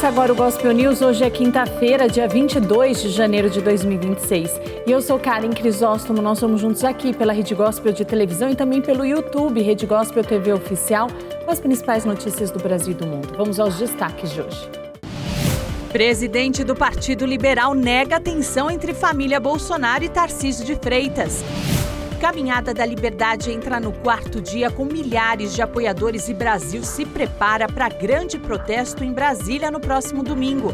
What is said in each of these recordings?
Começa agora o Gospel News. Hoje é quinta-feira, dia 22 de janeiro de 2026. E eu sou Karen Crisóstomo. Nós somos juntos aqui pela Rede Gospel de televisão e também pelo YouTube, Rede Gospel TV Oficial, com as principais notícias do Brasil e do mundo. Vamos aos destaques de hoje. Presidente do Partido Liberal nega a tensão entre família Bolsonaro e Tarcísio de Freitas. Caminhada da Liberdade entra no quarto dia com milhares de apoiadores e Brasil se prepara para grande protesto em Brasília no próximo domingo.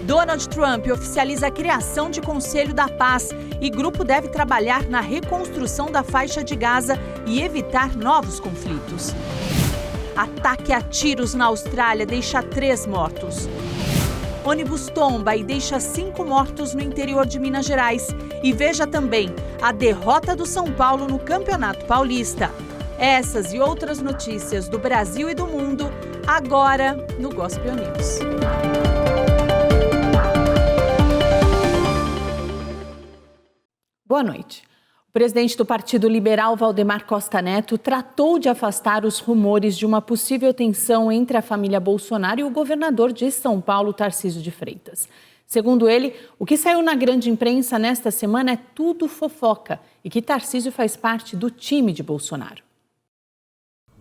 Donald Trump oficializa a criação de Conselho da Paz e grupo deve trabalhar na reconstrução da faixa de Gaza e evitar novos conflitos. Ataque a tiros na Austrália deixa 3 mortos. Ônibus tomba e deixa 5 mortos no interior de Minas Gerais. E veja também a derrota do São Paulo no Campeonato Paulista. Essas e outras notícias do Brasil e do mundo, agora no Gospel News. Boa noite. O presidente do Partido Liberal, Valdemar Costa Neto, tratou de afastar os rumores de uma possível tensão entre a família Bolsonaro e o governador de São Paulo, Tarcísio de Freitas. Segundo ele, o que saiu na grande imprensa nesta semana é tudo fofoca e que Tarcísio faz parte do time de Bolsonaro.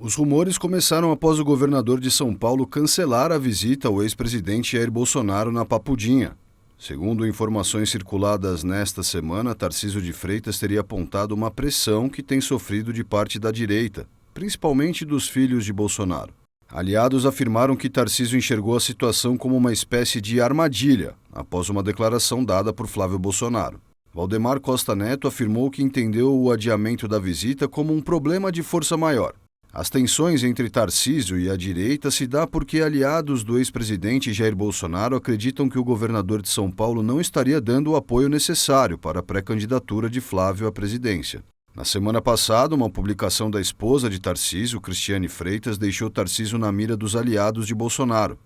Os rumores começaram após o governador de São Paulo cancelar a visita ao ex-presidente Jair Bolsonaro na Papudinha. Segundo informações circuladas nesta semana, Tarcísio de Freitas teria apontado uma pressão que tem sofrido de parte da direita, principalmente dos filhos de Bolsonaro. Aliados afirmaram que Tarcísio enxergou a situação como uma espécie de armadilha, após uma declaração dada por Flávio Bolsonaro. Valdemar Costa Neto afirmou que entendeu o adiamento da visita como um problema de força maior. As tensões entre Tarcísio e a direita se dá porque aliados do ex-presidente Jair Bolsonaro acreditam que o governador de São Paulo não estaria dando o apoio necessário para a pré-candidatura de Flávio à presidência. Na semana passada, uma publicação da esposa de Tarcísio, Cristiane Freitas, deixou Tarcísio na mira dos aliados de Bolsonaro.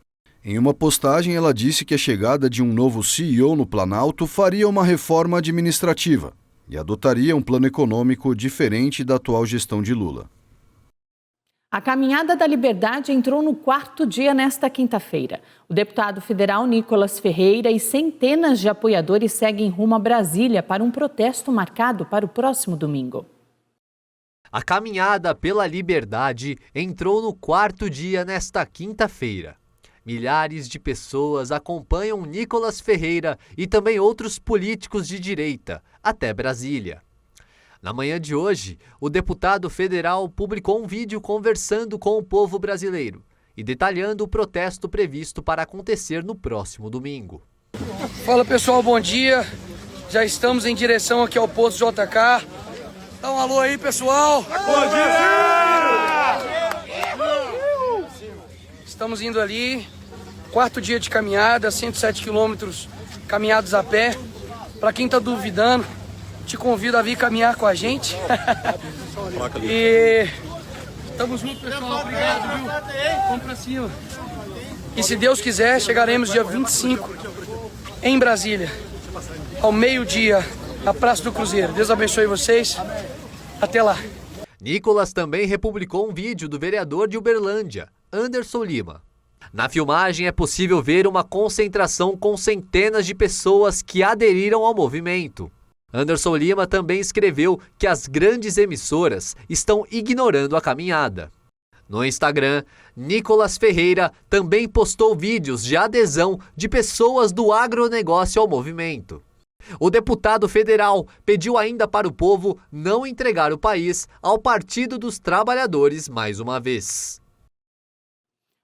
Em uma postagem, ela disse que a chegada de um novo CEO no Planalto faria uma reforma administrativa e adotaria um plano econômico diferente da atual gestão de Lula. A Caminhada da Liberdade entrou no quarto dia nesta quinta-feira. O deputado federal Nicolas Ferreira e centenas de apoiadores seguem rumo a Brasília para um protesto marcado para o próximo domingo. A Caminhada pela Liberdade entrou no quarto dia nesta quinta-feira. Milhares de pessoas acompanham Nicolas Ferreira e também outros políticos de direita até Brasília. Na manhã de hoje, o deputado federal publicou um vídeo conversando com o povo brasileiro e detalhando o protesto previsto para acontecer no próximo domingo. Fala pessoal, bom dia. Já estamos em direção aqui ao posto JK. Dá um alô aí, pessoal. Bom dia! Estamos indo ali, quarto dia de caminhada, 107 quilômetros caminhados a pé. Para quem está duvidando, te convido a vir caminhar com a gente. E estamos juntos, pessoal. Obrigado, viu? Vamos pra cima. E se Deus quiser, chegaremos dia 25 em Brasília, ao meio-dia, na Praça do Cruzeiro. Deus abençoe vocês. Até lá. Nicolas também republicou um vídeo do vereador de Uberlândia, Anderson Lima. Na filmagem é possível ver uma concentração com centenas de pessoas que aderiram ao movimento. Anderson Lima também escreveu que as grandes emissoras estão ignorando a caminhada. No Instagram, Nicolas Ferreira também postou vídeos de adesão de pessoas do agronegócio ao movimento. O deputado federal pediu ainda para o povo não entregar o país ao Partido dos Trabalhadores mais uma vez.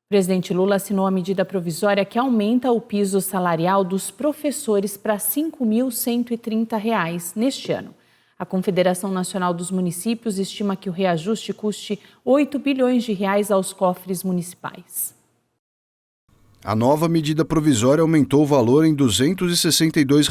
O presidente Lula assinou a medida provisória que aumenta o piso salarial dos professores para R$ 5.130 neste ano. A Confederação Nacional dos Municípios estima que o reajuste custe R$ 8 bilhões aos cofres municipais. A nova medida provisória aumentou o valor em R$ 262,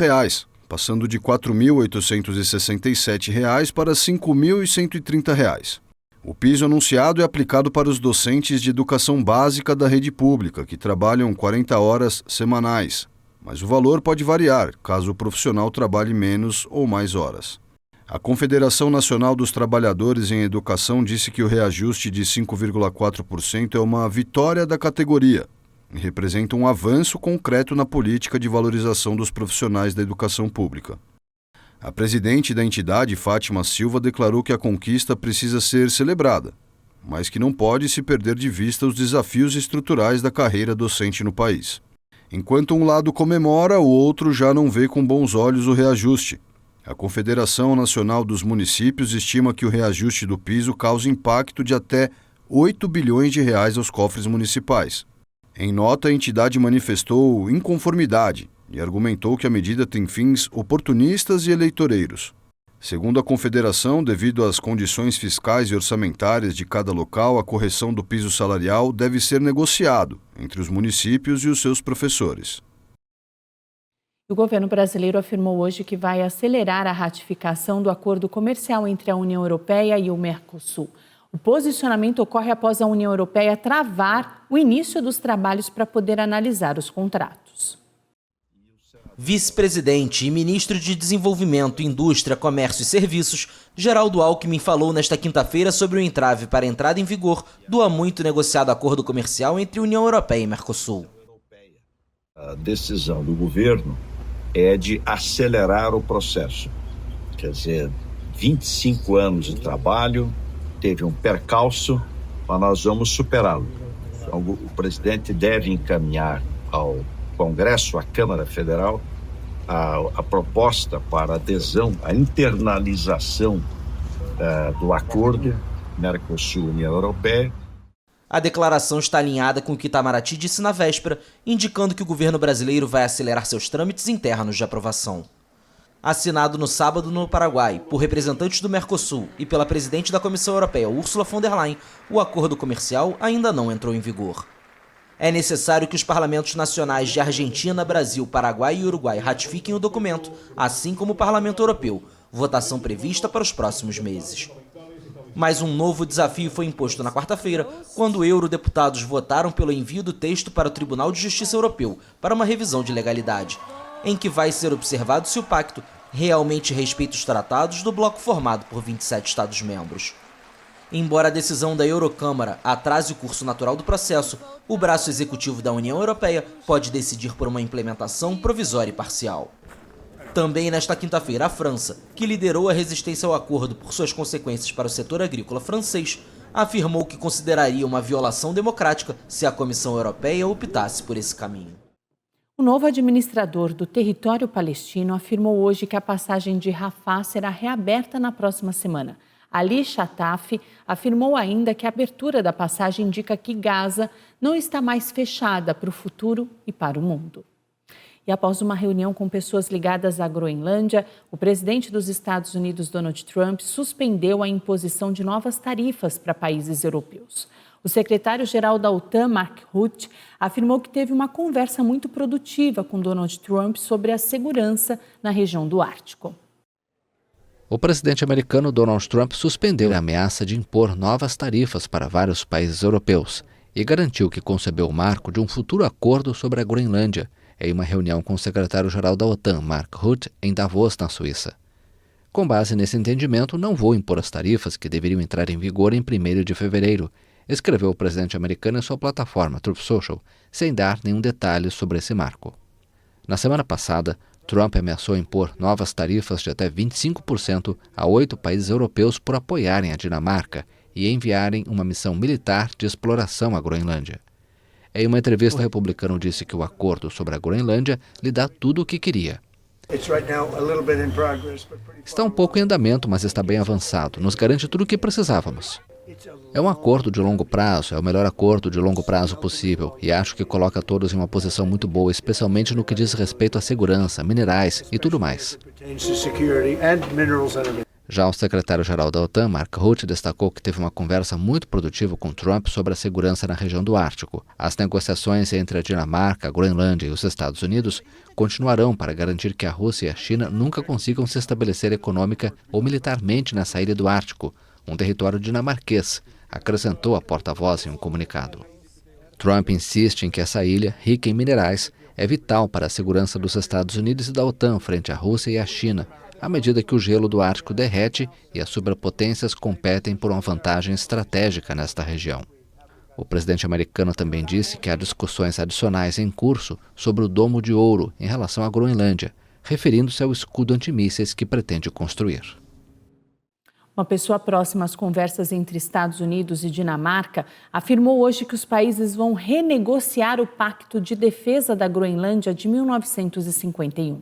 passando de R$ 4.867 para R$ 5.130. O piso anunciado é aplicado para os docentes de educação básica da rede pública, que trabalham 40 horas semanais, mas o valor pode variar, caso o profissional trabalhe menos ou mais horas. A Confederação Nacional dos Trabalhadores em Educação disse que o reajuste de 5,4% é uma vitória da categoria e representa um avanço concreto na política de valorização dos profissionais da educação pública. A presidente da entidade, Fátima Silva, declarou que a conquista precisa ser celebrada, mas que não pode se perder de vista os desafios estruturais da carreira docente no país. Enquanto um lado comemora, o outro já não vê com bons olhos o reajuste. A Confederação Nacional dos Municípios estima que o reajuste do piso causa impacto de até R$ 8 bilhões aos cofres municipais. Em nota, a entidade manifestou inconformidade e argumentou que a medida tem fins oportunistas e eleitoreiros. Segundo a Confederação, devido às condições fiscais e orçamentárias de cada local, a correção do piso salarial deve ser negociado entre os municípios e os seus professores. O governo brasileiro afirmou hoje que vai acelerar a ratificação do acordo comercial entre a União Europeia e o Mercosul. O posicionamento ocorre após a União Europeia travar o início dos trabalhos para poder analisar os contratos. Vice-presidente e ministro de Desenvolvimento, Indústria, Comércio e Serviços, Geraldo Alckmin falou nesta quinta-feira sobre o entrave para a entrada em vigor do há muito negociado acordo comercial entre União Europeia e Mercosul. A decisão do governo é de acelerar o processo. Quer dizer, 25 anos de trabalho, teve um percalço, mas nós vamos superá-lo. Então, o presidente deve encaminhar ao Congresso, à Câmara Federal, a proposta para adesão, a internalização do acordo Mercosul-União Europeia. A declaração está alinhada com o que Itamaraty disse na véspera, indicando que o governo brasileiro vai acelerar seus trâmites internos de aprovação. Assinado no sábado no Paraguai por representantes do Mercosul e pela presidente da Comissão Europeia, Ursula von der Leyen, o acordo comercial ainda não entrou em vigor. É necessário que os parlamentos nacionais de Argentina, Brasil, Paraguai e Uruguai ratifiquem o documento, assim como o Parlamento Europeu, votação prevista para os próximos meses. Mas um novo desafio foi imposto na quarta-feira, quando eurodeputados votaram pelo envio do texto para o Tribunal de Justiça Europeu para uma revisão de legalidade, em que vai ser observado se o pacto realmente respeita os tratados do bloco formado por 27 Estados-membros. Embora a decisão da Eurocâmara atrase o curso natural do processo, o braço executivo da União Europeia pode decidir por uma implementação provisória e parcial. Também nesta quinta-feira, a França, que liderou a resistência ao acordo por suas consequências para o setor agrícola francês, afirmou que consideraria uma violação democrática se a Comissão Europeia optasse por esse caminho. O novo administrador do território palestino afirmou hoje que a passagem de Rafah será reaberta na próxima semana. Ali Chataf afirmou ainda que a abertura da passagem indica que Gaza não está mais fechada para o futuro e para o mundo. E após uma reunião com pessoas ligadas à Groenlândia, o presidente dos Estados Unidos, Donald Trump, suspendeu a imposição de novas tarifas para países europeus. O secretário-geral da OTAN, Mark Rutte, afirmou que teve uma conversa muito produtiva com Donald Trump sobre a segurança na região do Ártico. O presidente americano Donald Trump suspendeu a ameaça de impor novas tarifas para vários países europeus e garantiu que concebeu o marco de um futuro acordo sobre a Groenlândia em uma reunião com o secretário-geral da OTAN, Mark Rutte, em Davos, na Suíça. Com base nesse entendimento, não vou impor as tarifas que deveriam entrar em vigor em 1º de fevereiro, escreveu o presidente americano em sua plataforma Truth Social, sem dar nenhum detalhe sobre esse marco. Na semana passada, Trump ameaçou impor novas tarifas de até 25% a 8 países europeus por apoiarem a Dinamarca e enviarem uma missão militar de exploração à Groenlândia. Em uma entrevista, o republicano disse que o acordo sobre a Groenlândia lhe dá tudo o que queria. Está um pouco em andamento, mas está bem avançado. Nos garante tudo o que precisávamos. É um acordo de longo prazo, é o melhor acordo de longo prazo possível e acho que coloca todos em uma posição muito boa, especialmente no que diz respeito à segurança, minerais e tudo mais. Já o secretário-geral da OTAN, Mark Rutte, destacou que teve uma conversa muito produtiva com Trump sobre a segurança na região do Ártico. As negociações entre a Dinamarca, a Groenlândia e os Estados Unidos continuarão para garantir que a Rússia e a China nunca consigam se estabelecer econômica ou militarmente nessa ilha do Ártico, um território dinamarquês, acrescentou a porta-voz em um comunicado. Trump insiste em que essa ilha, rica em minerais, é vital para a segurança dos Estados Unidos e da OTAN frente à Rússia e à China, à medida que o gelo do Ártico derrete e as superpotências competem por uma vantagem estratégica nesta região. O presidente americano também disse que há discussões adicionais em curso sobre o domo de ouro em relação à Groenlândia, referindo-se ao escudo antimísseis que pretende construir. Uma pessoa próxima às conversas entre Estados Unidos e Dinamarca afirmou hoje que os países vão renegociar o Pacto de Defesa da Groenlândia de 1951.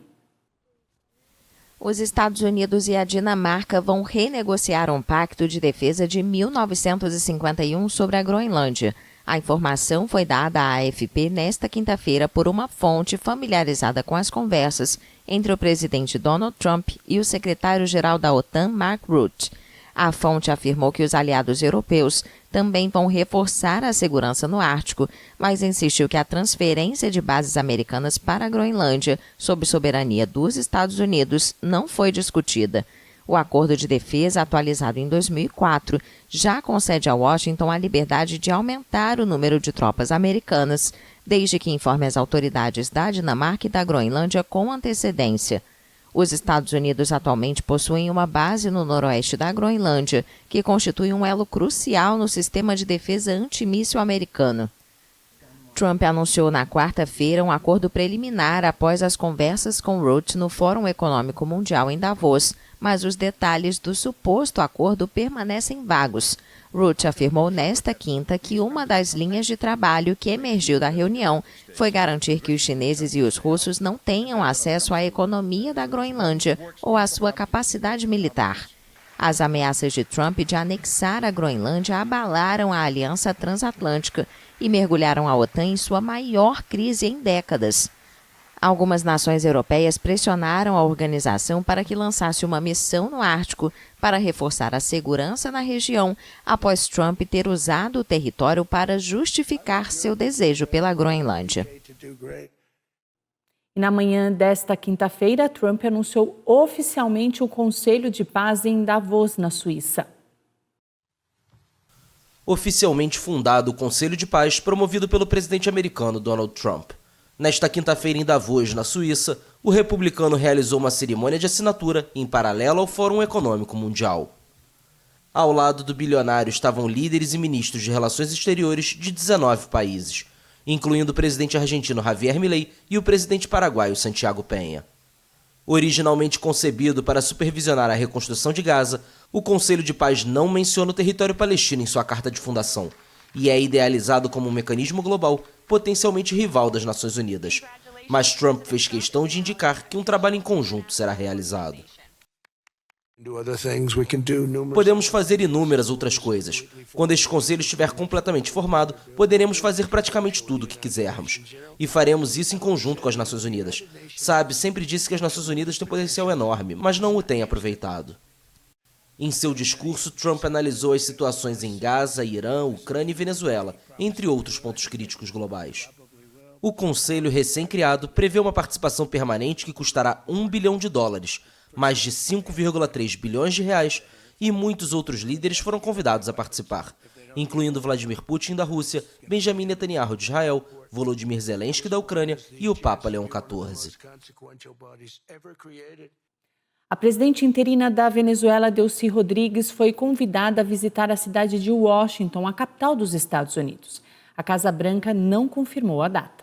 Os Estados Unidos e a Dinamarca vão renegociar um pacto de defesa de 1951 sobre a Groenlândia. A informação foi dada à AFP nesta quinta-feira por uma fonte familiarizada com as conversas entre o presidente Donald Trump e o secretário-geral da OTAN, Mark Rutte. A fonte afirmou que os aliados europeus também vão reforçar a segurança no Ártico, mas insistiu que a transferência de bases americanas para a Groenlândia, sob soberania dos Estados Unidos, não foi discutida. O acordo de defesa, atualizado em 2004, já concede a Washington a liberdade de aumentar o número de tropas americanas, desde que informe as autoridades da Dinamarca e da Groenlândia com antecedência. Os Estados Unidos atualmente possuem uma base no noroeste da Groenlândia, que constitui um elo crucial no sistema de defesa antimíssil americano. Trump anunciou na quarta-feira um acordo preliminar após as conversas com Rutte no Fórum Econômico Mundial em Davos, mas os detalhes do suposto acordo permanecem vagos. Rutte afirmou nesta quinta que uma das linhas de trabalho que emergiu da reunião foi garantir que os chineses e os russos não tenham acesso à economia da Groenlândia ou à sua capacidade militar. As ameaças de Trump de anexar a Groenlândia abalaram a aliança transatlântica e mergulharam a OTAN em sua maior crise em décadas. Algumas nações europeias pressionaram a organização para que lançasse uma missão no Ártico para reforçar a segurança na região, após Trump ter usado o território para justificar seu desejo pela Groenlândia. E na manhã desta quinta-feira, Trump anunciou oficialmente o Conselho de Paz em Davos, na Suíça. Oficialmente fundado o Conselho de Paz promovido pelo presidente americano Donald Trump. Nesta quinta-feira em Davos, na Suíça, o republicano realizou uma cerimônia de assinatura em paralelo ao Fórum Econômico Mundial. Ao lado do bilionário estavam líderes e ministros de relações exteriores de 19 países, incluindo o presidente argentino Javier Milei e o presidente paraguaio Santiago Peña. Originalmente concebido para supervisionar a reconstrução de Gaza, o Conselho de Paz não menciona o território palestino em sua carta de fundação e é idealizado como um mecanismo global potencialmente rival das Nações Unidas. Mas Trump fez questão de indicar que um trabalho em conjunto será realizado. Podemos fazer inúmeras outras coisas. Quando este conselho estiver completamente formado, poderemos fazer praticamente tudo o que quisermos. E faremos isso em conjunto com as Nações Unidas. Sabe, sempre disse que as Nações Unidas têm um potencial enorme, mas não o têm aproveitado. Em seu discurso, Trump analisou as situações em Gaza, Irã, Ucrânia e Venezuela, entre outros pontos críticos globais. O conselho recém-criado prevê uma participação permanente que custará $1 bilhão, mais de 5,3 bilhões de reais, e muitos outros líderes foram convidados a participar, incluindo Vladimir Putin da Rússia, Benjamin Netanyahu de Israel, Volodymyr Zelensky da Ucrânia e o Papa Leão XIV. A presidente interina da Venezuela, Delcy Rodrigues, foi convidada a visitar a cidade de Washington, a capital dos Estados Unidos. A Casa Branca não confirmou a data.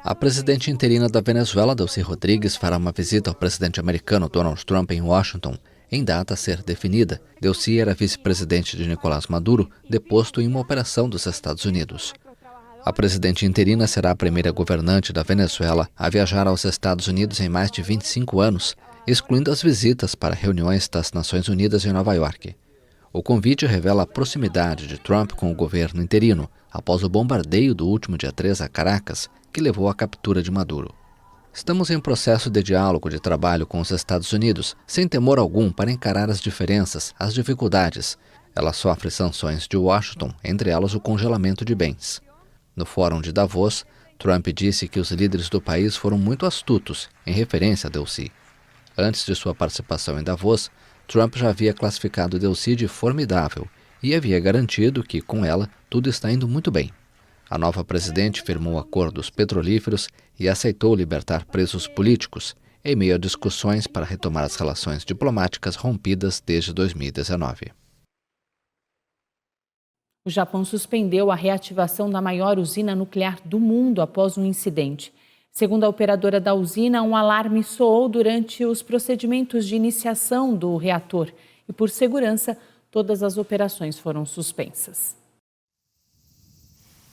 A presidente interina da Venezuela, Delcy Rodrigues, fará uma visita ao presidente americano Donald Trump em Washington, em data a ser definida. Delcy era vice-presidente de Nicolás Maduro, deposto em uma operação dos Estados Unidos. A presidente interina será a primeira governante da Venezuela a viajar aos Estados Unidos em mais de 25 anos, excluindo as visitas para reuniões das Nações Unidas em Nova York. O convite revela a proximidade de Trump com o governo interino, após o bombardeio do último dia 3 a Caracas, que levou à captura de Maduro. Estamos em processo de diálogo de trabalho com os Estados Unidos, sem temor algum para encarar as diferenças, as dificuldades. Ela sofre sanções de Washington, entre elas o congelamento de bens. No Fórum de Davos, Trump disse que os líderes do país foram muito astutos, em referência a Delcy. Antes de sua participação em Davos, Trump já havia classificado Delcy de formidável e havia garantido que, com ela, tudo está indo muito bem. A nova presidente firmou acordos petrolíferos e aceitou libertar presos políticos, em meio a discussões para retomar as relações diplomáticas rompidas desde 2019. O Japão suspendeu a reativação da maior usina nuclear do mundo após um incidente. Segundo a operadora da usina, um alarme soou durante os procedimentos de iniciação do reator e, por segurança, todas as operações foram suspensas.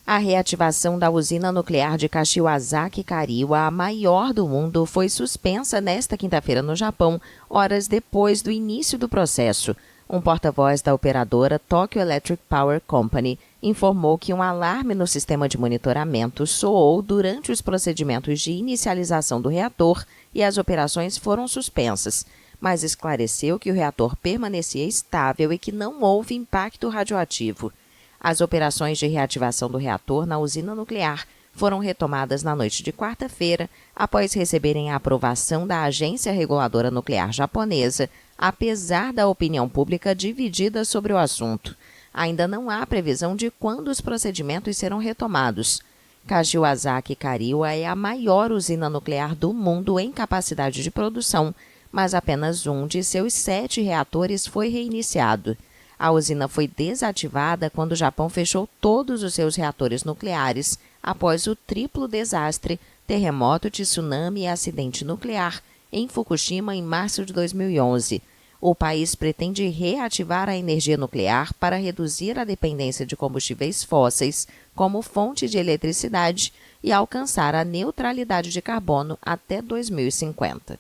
A reativação da usina nuclear de Kashiwazaki Kariwa, a maior do mundo, foi suspensa nesta quinta-feira no Japão, horas depois do início do processo. Um porta-voz da operadora Tokyo Electric Power Company informou que um alarme no sistema de monitoramento soou durante os procedimentos de inicialização do reator e as operações foram suspensas, mas esclareceu que o reator permanecia estável e que não houve impacto radioativo. As operações de reativação do reator na usina nuclear foram retomadas na noite de quarta-feira, após receberem a aprovação da Agência Reguladora Nuclear Japonesa, apesar da opinião pública dividida sobre o assunto. Ainda não há previsão de quando os procedimentos serão retomados. Kashiwazaki Kariwa é a maior usina nuclear do mundo em capacidade de produção, mas apenas um de seus 7 reatores foi reiniciado. A usina foi desativada quando o Japão fechou todos os seus reatores nucleares após o triplo desastre, terremoto, tsunami e acidente nuclear em Fukushima em março de 2011. O país pretende reativar a energia nuclear para reduzir a dependência de combustíveis fósseis como fonte de eletricidade e alcançar a neutralidade de carbono até 2050.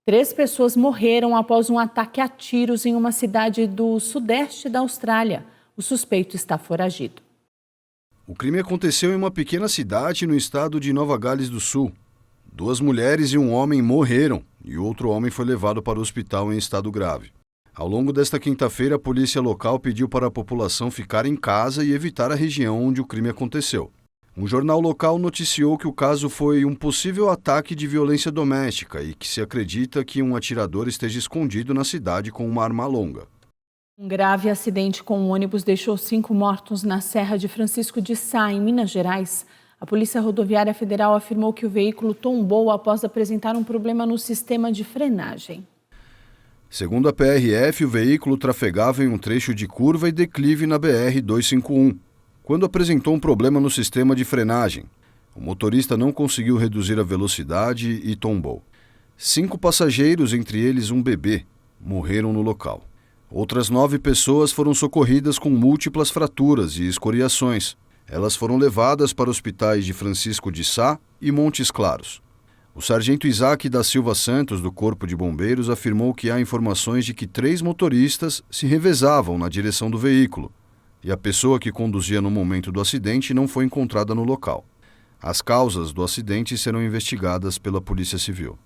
3 pessoas morreram após um ataque a tiros em uma cidade do sudeste da Austrália. O suspeito está foragido. O crime aconteceu em uma pequena cidade no estado de Nova Gales do Sul. 2 mulheres e um homem morreram e outro homem foi levado para o hospital em estado grave. Ao longo desta quinta-feira, a polícia local pediu para a população ficar em casa e evitar a região onde o crime aconteceu. Um jornal local noticiou que o caso foi um possível ataque de violência doméstica e que se acredita que um atirador esteja escondido na cidade com uma arma longa. Um grave acidente com um ônibus deixou 5 mortos na Serra de Francisco de Sá, em Minas Gerais. A Polícia Rodoviária Federal afirmou que o veículo tombou após apresentar um problema no sistema de frenagem. Segundo a PRF, o veículo trafegava em um trecho de curva e declive na BR-251. Quando apresentou um problema no sistema de frenagem, o motorista não conseguiu reduzir a velocidade e tombou. 5 passageiros, entre eles um bebê, morreram no local. Outras 9 pessoas foram socorridas com múltiplas fraturas e escoriações. Elas foram levadas para hospitais de Francisco de Sá e Montes Claros. O sargento Isaac da Silva Santos, do Corpo de Bombeiros, afirmou que há informações de que 3 motoristas se revezavam na direção do veículo e a pessoa que conduzia no momento do acidente não foi encontrada no local. As causas do acidente serão investigadas pela Polícia Civil.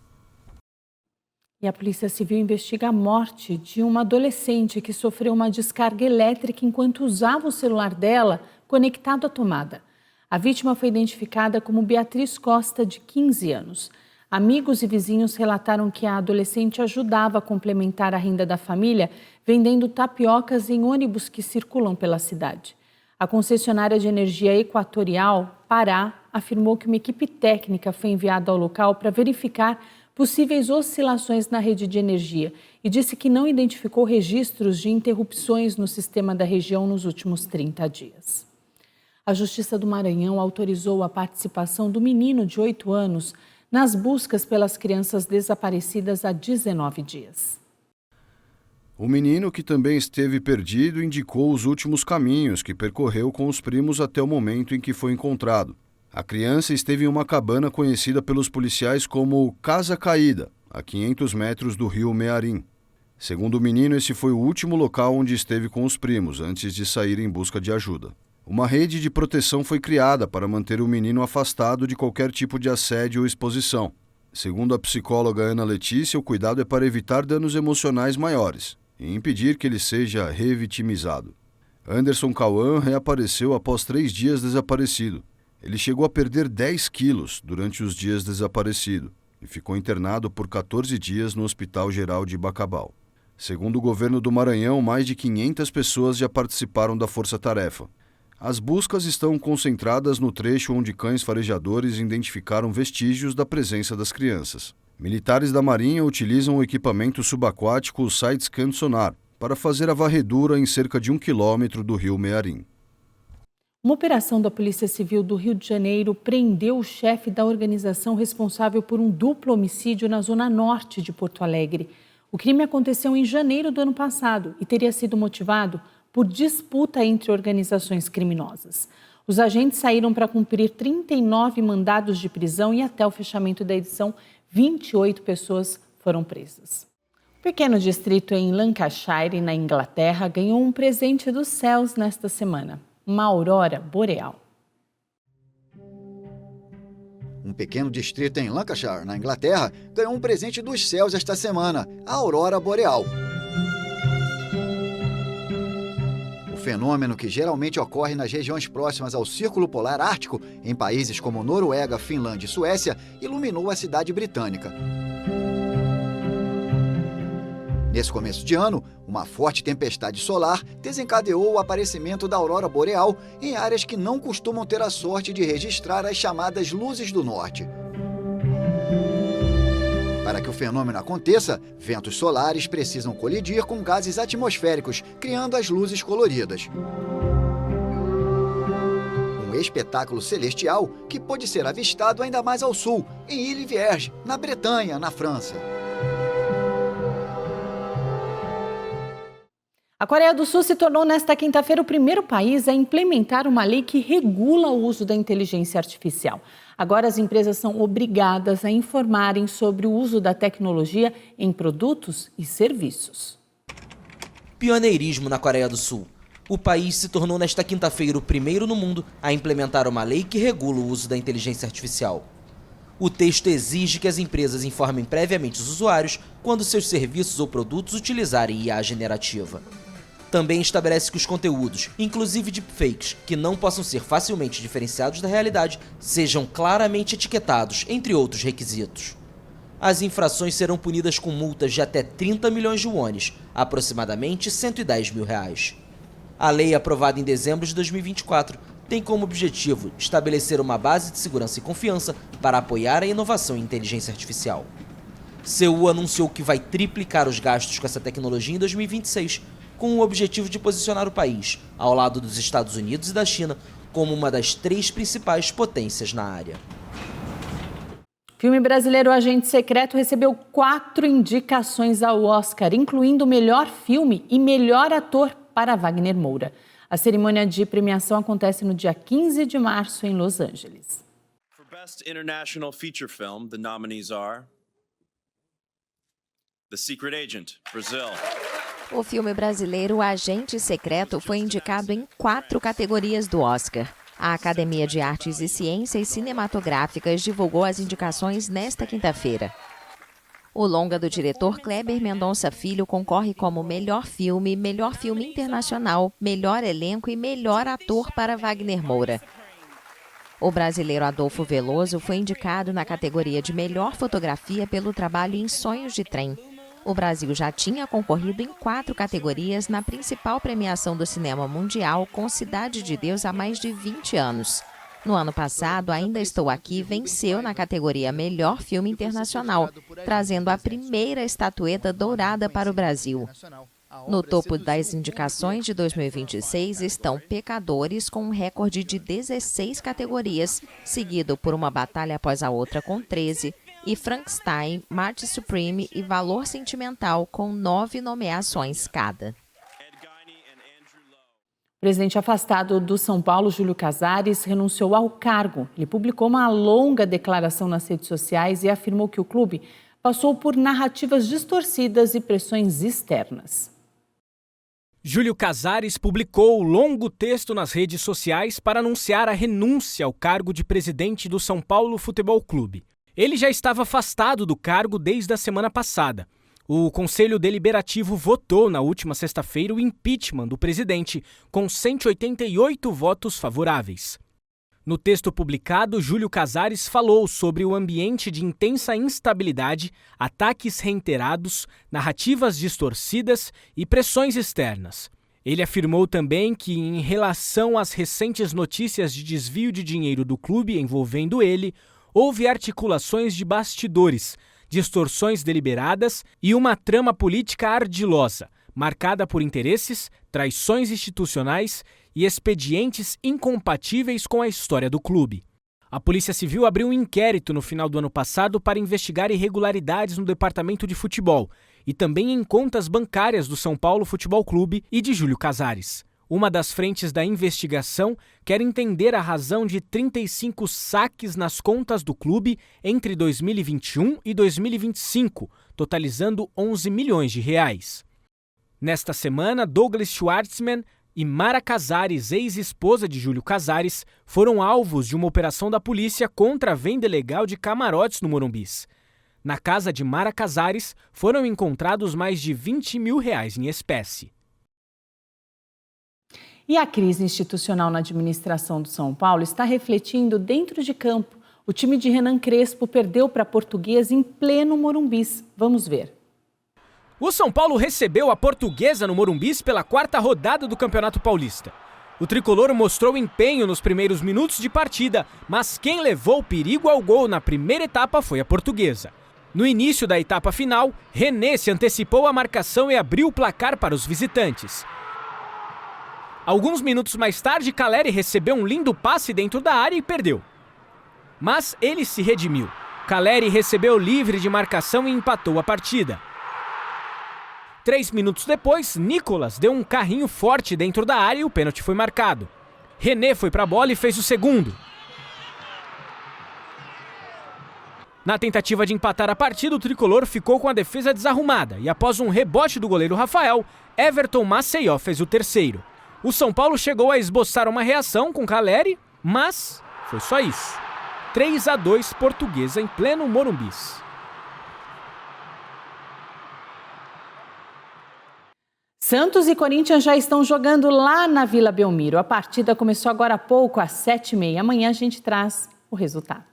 E a Polícia Civil investiga a morte de uma adolescente que sofreu uma descarga elétrica enquanto usava o celular dela conectado à tomada. A vítima foi identificada como Beatriz Costa, de 15 anos. Amigos e vizinhos relataram que a adolescente ajudava a complementar a renda da família vendendo tapiocas em ônibus que circulam pela cidade. A concessionária de energia Equatorial, Pará, afirmou que uma equipe técnica foi enviada ao local para verificar possíveis oscilações na rede de energia e disse que não identificou registros de interrupções no sistema da região nos últimos 30 dias. A Justiça do Maranhão autorizou a participação do menino de 8 anos nas buscas pelas crianças desaparecidas há 19 dias. O menino, que também esteve perdido, indicou os últimos caminhos que percorreu com os primos até o momento em que foi encontrado. A criança esteve em uma cabana conhecida pelos policiais como Casa Caída, a 500 metros do rio Mearim. Segundo o menino, esse foi o último local onde esteve com os primos, antes de sair em busca de ajuda. Uma rede de proteção foi criada para manter o menino afastado de qualquer tipo de assédio ou exposição. Segundo a psicóloga Ana Letícia, o cuidado é para evitar danos emocionais maiores e impedir que ele seja revitimizado. Anderson Cauã reapareceu após 3 dias desaparecido. Ele chegou a perder 10 quilos durante os dias desaparecido e ficou internado por 14 dias no Hospital Geral de Bacabal. Segundo o governo do Maranhão, mais de 500 pessoas já participaram da força-tarefa. As buscas estão concentradas no trecho onde cães farejadores identificaram vestígios da presença das crianças. Militares da Marinha utilizam o equipamento subaquático Sidescan Sonar para fazer a varredura em cerca de 1 quilômetro do rio Mearim. Uma operação da Polícia Civil do Rio de Janeiro prendeu o chefe da organização responsável por um duplo homicídio na zona norte de Porto Alegre. O crime aconteceu em janeiro do ano passado e teria sido motivado por disputa entre organizações criminosas. Os agentes saíram para cumprir 39 mandados de prisão e até o fechamento da edição, 28 pessoas foram presas. O pequeno distrito em Lancashire, na Inglaterra, ganhou um presente dos céus nesta semana. Uma aurora boreal. Um pequeno distrito em Lancashire, na Inglaterra, ganhou um presente dos céus esta semana, a aurora boreal. O fenômeno, que geralmente ocorre nas regiões próximas ao Círculo Polar Ártico, em países como Noruega, Finlândia e Suécia, iluminou a cidade britânica. Nesse começo de ano, uma forte tempestade solar desencadeou o aparecimento da aurora boreal em áreas que não costumam ter a sorte de registrar as chamadas luzes do norte. Para que o fenômeno aconteça, ventos solares precisam colidir com gases atmosféricos, criando as luzes coloridas. Um espetáculo celestial que pode ser avistado ainda mais ao sul, em Ile Vierge, na Bretanha, na França. A Coreia do Sul se tornou nesta quinta-feira o primeiro país a implementar uma lei que regula o uso da inteligência artificial. Agora as empresas são obrigadas a informarem sobre o uso da tecnologia em produtos e serviços. Pioneirismo na Coreia do Sul. O país se tornou nesta quinta-feira o primeiro no mundo a implementar uma lei que regula o uso da inteligência artificial. O texto exige que as empresas informem previamente os usuários quando seus serviços ou produtos utilizarem IA generativa. Também estabelece que os conteúdos, inclusive deepfakes, que não possam ser facilmente diferenciados da realidade, sejam claramente etiquetados, entre outros requisitos. As infrações serão punidas com multas de até 30 milhões de wones, aproximadamente R$110 mil. A lei, aprovada em dezembro de 2024, tem como objetivo estabelecer uma base de segurança e confiança para apoiar a inovação em inteligência artificial. Seul anunciou que vai triplicar os gastos com essa tecnologia em 2026, com o objetivo de posicionar o país, ao lado dos Estados Unidos e da China, como uma das 3 principais potências na área. O filme brasileiro Agente Secreto recebeu 4 indicações ao Oscar, incluindo melhor filme e melhor ator para Wagner Moura. A cerimônia de premiação acontece no dia 15 de março em Los Angeles. For Best International Feature Film, the nominees are The Secret Agent, Brazil. O filme brasileiro Agente Secreto foi indicado em 4 categorias do Oscar. A Academia de Artes e Ciências Cinematográficas divulgou as indicações nesta quinta-feira. O longa do diretor Kleber Mendonça Filho concorre como melhor filme internacional, melhor elenco e melhor ator para Wagner Moura. O brasileiro Adolfo Veloso foi indicado na categoria de melhor fotografia pelo trabalho em Sonhos de Trem. O Brasil já tinha concorrido em 4 categorias na principal premiação do cinema mundial com Cidade de Deus há mais de 20 anos. No ano passado, Ainda Estou Aqui venceu na categoria Melhor Filme Internacional, trazendo a primeira estatueta dourada para o Brasil. No topo das indicações de 2026 estão Pecadores, com um recorde de 16 categorias, seguido por Uma Batalha Após a Outra, com 13, e Frankenstein, Marte Supreme e Valor Sentimental, com 9 nomeações cada. O presidente afastado do São Paulo, Júlio Casares, renunciou ao cargo. Ele publicou uma longa declaração nas redes sociais e afirmou que o clube passou por narrativas distorcidas e pressões externas. Júlio Casares publicou um longo texto nas redes sociais para anunciar a renúncia ao cargo de presidente do São Paulo Futebol Clube. Ele já estava afastado do cargo desde a semana passada. O Conselho Deliberativo votou na última sexta-feira o impeachment do presidente, com 188 votos favoráveis. No texto publicado, Júlio Casares falou sobre o ambiente de intensa instabilidade, ataques reiterados, narrativas distorcidas e pressões externas. Ele afirmou também que, em relação às recentes notícias de desvio de dinheiro do clube envolvendo ele, houve articulações de bastidores, distorções deliberadas e uma trama política ardilosa, marcada por interesses, traições institucionais e expedientes incompatíveis com a história do clube. A Polícia Civil abriu um inquérito no final do ano passado para investigar irregularidades no departamento de futebol e também em contas bancárias do São Paulo Futebol Clube e de Júlio Casares. Uma das frentes da investigação quer entender a razão de 35 saques nas contas do clube entre 2021 e 2025, totalizando 11 milhões de reais. Nesta semana, Douglas Schwartzman e Mara Casares, ex-esposa de Júlio Casares, foram alvos de uma operação da polícia contra a venda ilegal de camarotes no Morumbis. Na casa de Mara Casares foram encontrados mais de 20 mil reais em espécie. E a crise institucional na administração do São Paulo está refletindo dentro de campo. O time de Renan Crespo perdeu para a Portuguesa em pleno Morumbis. Vamos ver. O São Paulo recebeu a Portuguesa no Morumbis pela 4ª rodada do Campeonato Paulista. O tricolor mostrou empenho nos primeiros minutos de partida, mas quem levou perigo ao gol na primeira etapa foi a Portuguesa. No início da etapa final, René se antecipou à marcação e abriu o placar para os visitantes. Alguns minutos mais tarde, Caleri recebeu um lindo passe dentro da área e perdeu. Mas ele se redimiu. Caleri recebeu livre de marcação e empatou a partida. 3 minutos depois, Nicolas deu um carrinho forte dentro da área e o pênalti foi marcado. René foi para a bola e fez o segundo. Na tentativa de empatar a partida, o tricolor ficou com a defesa desarrumada e após um rebote do goleiro Rafael, Everton Maceió fez o terceiro. O São Paulo chegou a esboçar uma reação com Caleri, mas foi só isso. 3-2 Portuguesa em pleno Morumbis. Santos e Corinthians já estão jogando lá na Vila Belmiro. A partida começou agora há pouco, às 7h30. Amanhã a gente traz o resultado.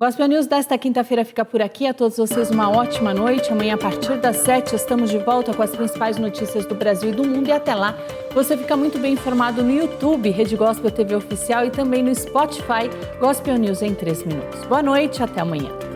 Gospel News desta quinta-feira fica por aqui. A todos vocês uma ótima noite. Amanhã, a partir das 7h, estamos de volta com as principais notícias do Brasil e do mundo. E até lá, você fica muito bem informado no YouTube, Rede Gospel TV Oficial, e também no Spotify, Gospel News em 3 minutos. Boa noite, até amanhã.